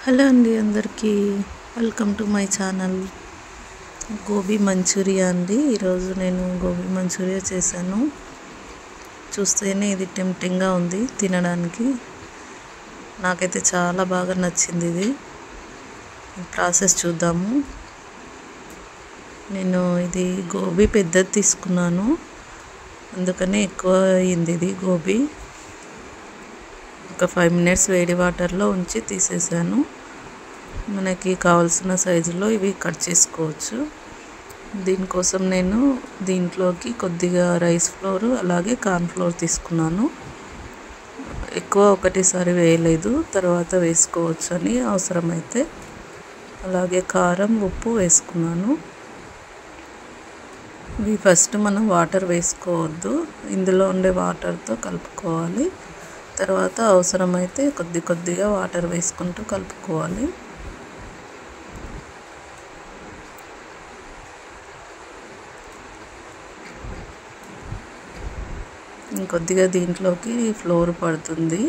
Hello అండి, అందరికీ welcome to my channel. Gobi manchurian అండి. ఈరోజు నేను గోబీ మంచూరియా చేశాను. చూస్తేనే ఇది టెంప్టింగ్గా ఉంది తినడానికి. నాకైతే చాలా బాగా నచ్చింది. ఇది ప్రాసెస్ చూద్దాము. నేను ఇది గోబీ పెద్దది తీసుకున్నాను, అందుకనే ఎక్కువ అయింది ఇది గోబీ. ఒక 5 minutes వేడి వాటర్లో ఉంచి తీసేసాను. మనకి కావాల్సిన సైజులో ఇవి కట్ చేసుకోవచ్చు. దీనికోసం నేను దీంట్లోకి కొద్దిగా రైస్ ఫ్లోర్ అలాగే కార్న్ ఫ్లోర్ తీసుకున్నాను. ఎక్కువ ఒకటేసారి వేయలేదు, తర్వాత వేసుకోవచ్చు అని అవసరమైతే. అలాగే కారం, ఉప్పు వేసుకున్నాను. ఇవి ఫస్ట్ మనం వాటర్ వేసుకోవద్దు, ఇందులో ఉండే వాటర్తో కలుపుకోవాలి. తర్వాత అవసరమైతే కొద్దిగా వాటర్ వేసుకుంటూ కలుపుకోవాలి. ఇంకొద్దిగా దీంట్లోకి ఫ్లోర్ పడుతుంది.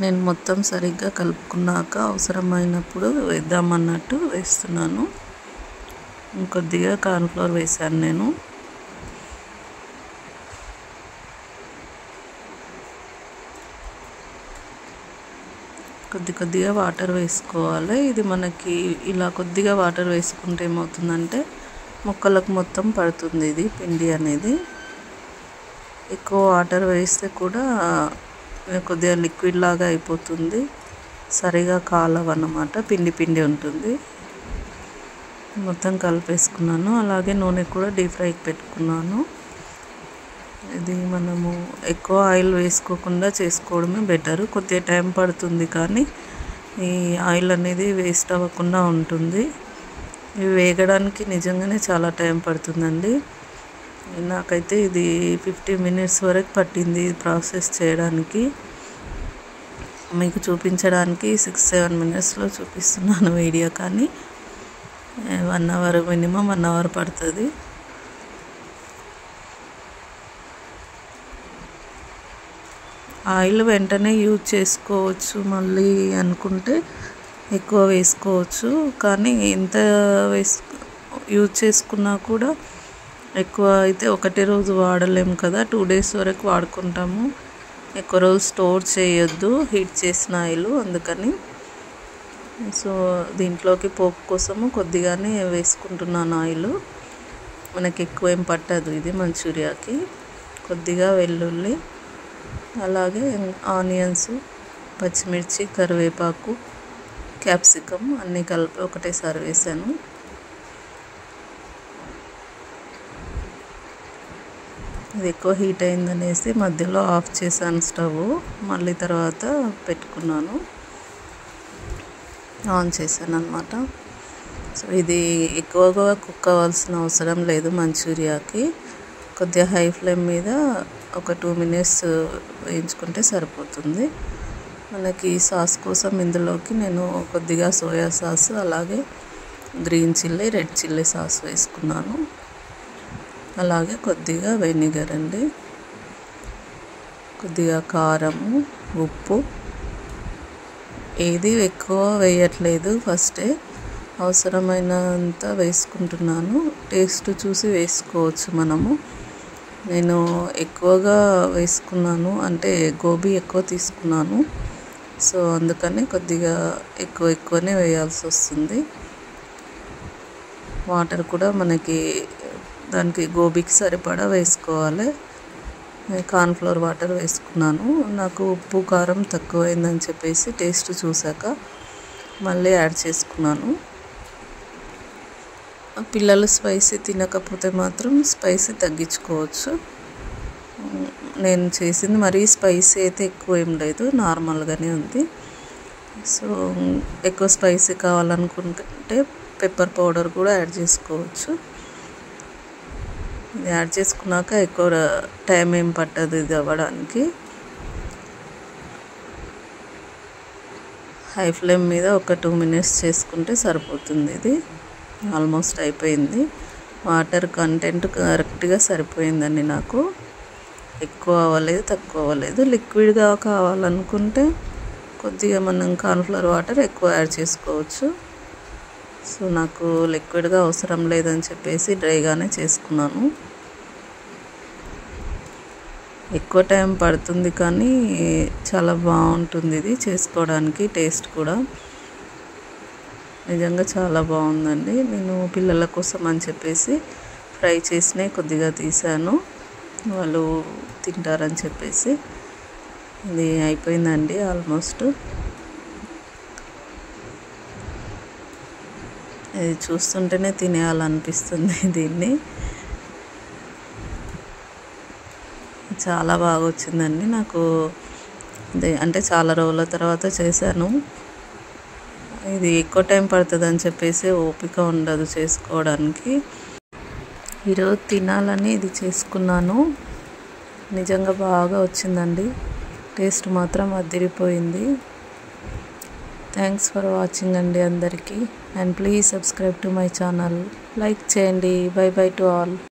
నేను మొత్తం సరిగ్గా కలుపుకున్నాక అవసరమైనప్పుడు వేద్దామన్నట్టు వేస్తున్నాను. ఇంకొద్దిగా కార్న్ ఫ్లోర్ వేసాను నేను. కొద్దిగా వాటర్ వేసుకోవాలి. ఇది మనకి ఇలా కొద్దిగా వాటర్ వేసుకుంటే ఏమవుతుందంటే ముక్కలకు మొత్తం పడుతుంది ఇది పిండి అనేది. ఎక్కువ వాటర్ వేస్తే కూడా కొద్దిగా లిక్విడ్ లాగా అయిపోతుంది, సరిగా కాలవన్నమాట, పిండి ఉంటుంది. మొత్తం కలిపేసుకున్నాను. అలాగే నూనె కూడా డీప్ ఫ్రైకి పెట్టుకున్నాను. ఇది మనము ఎక్కువ ఆయిల్ వేసుకోకుండా చేసుకోవడమే బెటర్. కొద్దిగా టైం పడుతుంది, కానీ ఈ ఆయిల్ అనేది వేస్ట్ అవ్వకుండా ఉంటుంది. ఇవి వేగడానికి నిజంగానే చాలా టైం పడుతుందండి. నాకైతే ఇది 50 minutes వరకు పట్టింది ప్రాసెస్ చేయడానికి. మీకు చూపించడానికి 6-7 minutesలో చూపిస్తున్నాను వీడియో, కానీ 1 hour, మినిమం 1 hour పడుతుంది. ఆయిల్ వెంటనే యూజ్ చేసుకోవచ్చు, మళ్ళీ అనుకుంటే ఎక్కువ వేసుకోవచ్చు. కానీ ఎంత యూజ్ చేసుకున్నా కూడా ఎక్కువ అయితే ఒకటే రోజు వాడలేము కదా, 2 days వరకు వాడుకుంటాము. ఎక్కువ రోజు స్టోర్ చేయొద్దు హీట్ చేసిన ఆయిల్, అందుకని. సో దీంట్లోకి పోపు కోసము కొద్దిగానే వేసుకుంటున్నాను ఆయిల్. మనకి ఎక్కువ ఏం పట్టదు ఇది మంచూరియాకి. కొద్దిగా వెల్లుల్లి, అలాగే ఆనియన్స్, పచ్చిమిర్చి, కరివేపాకు, క్యాప్సికమ్ అన్నీ కలిపి ఒకటేసారి వేసాను. ఇది ఎక్కువ హీట్ అయిందనేసి మధ్యలో ఆఫ్ చేశాను స్టవ్. మళ్ళీ తర్వాత పెట్టుకున్నాను, ఆన్ చేశాను అన్నమాట. సో ఇది ఎక్కువగా కుక్ అవ్వాల్సిన అవసరం లేదు మంచూరియాకి. కొద్దిగా హై ఫ్లేమ్ మీద ఒక 2 minutes వేయించుకుంటే సరిపోతుంది. మనకి సాస్ కోసం ఇందులోకి నేను కొద్దిగా సోయా సాస్, అలాగే green chilli, red chilli sauce వేసుకున్నాను. అలాగే కొద్దిగా వెనిగర్ అండి, కొద్దిగా కారము, ఉప్పు. ఏది ఎక్కువ వేయట్లేదు, ఫస్టే అవసరమైనంత వేసుకుంటున్నాను. టేస్ట్ చూసి వేసుకోవచ్చు మనము. నేను ఎక్కువగా వేసుకున్నాను, అంటే గోబీ ఎక్కువ తీసుకున్నాను. సో అందుకని కొద్దిగా ఎక్కువనే వేయాల్సి వస్తుంది. వాటర్ కూడా మనకి దానికి గోబీకి సరిపడా వేసుకోవాలి. కార్న్ ఫ్లోర్ వాటర్ వేసుకున్నాను. నాకు ఉప్పు కారం తక్కువైందని చెప్పేసి టేస్ట్ చూసాక మళ్ళీ యాడ్ చేసుకున్నాను. పిల్లలు స్పైసీ తినకపోతే మాత్రం స్పైసీ తగ్గించుకోవచ్చు. నేను చేసింది మరీ స్పైసీ అయితే ఎక్కువ ఏం లేదు, నార్మల్గానే ఉంది. సో ఎక్కువ స్పైసీ కావాలనుకుంటే పెప్పర్ పౌడర్ కూడా యాడ్ చేసుకోవచ్చు. ఇది యాడ్ చేసుకున్నాక ఎక్కువ టైం ఏం పట్టదు ఇది అవ్వడానికి. హై ఫ్లేమ్ మీద ఒక 2 minutes చేసుకుంటే సరిపోతుంది. ఇది ఆల్మోస్ట్ అయిపోయింది. వాటర్ కంటెంట్ కరెక్ట్గా సరిపోయిందండి నాకు. ఎక్కువ అవ్వలేదు, తక్కువ అవ్వలేదు. లిక్విడ్గా కావాలనుకుంటే కొద్దిగా మనం కార్న్ఫ్లవర్ వాటర్ ఎక్కువ యాడ్ చేసుకోవచ్చు. సో నాకు లిక్విడ్గా అవసరం లేదని చెప్పేసి డ్రైగానే చేసుకున్నాను. ఎక్కువ టైం పడుతుంది కానీ చాలా బాగుంటుంది ఇది చేసుకోవడానికి. టేస్ట్ కూడా నిజంగా చాలా బాగుందండి. నేను పిల్లల కోసం అని చెప్పేసి ఫ్రై చేసినవి కొద్దిగా తీసాను, వాళ్ళు తింటారని చెప్పేసి. ఇది అయిపోయిందండి ఆల్మోస్ట్. ఇది చూస్తుంటేనే తినేయాలనిపిస్తుంది దీన్ని. చాలా బాగా వచ్చిందండి నాకు. అంటే చాలా రోజుల తర్వాత చేశాను. ఇది ఎక్కువ టైం పడుతుందని చెప్పేసి ఓపిక ఉండదు చేసుకోవడానికి. ఈరోజు తినాలని ఇది చేసుకున్నాను. నిజంగా బాగా వచ్చిందండి. టేస్ట్ మాత్రం అదిరిపోయింది. థ్యాంక్స్ ఫర్ వాచింగ్ అండి అందరికీ. And please subscribe to my channel. Like చేయండి. Bye bye to all.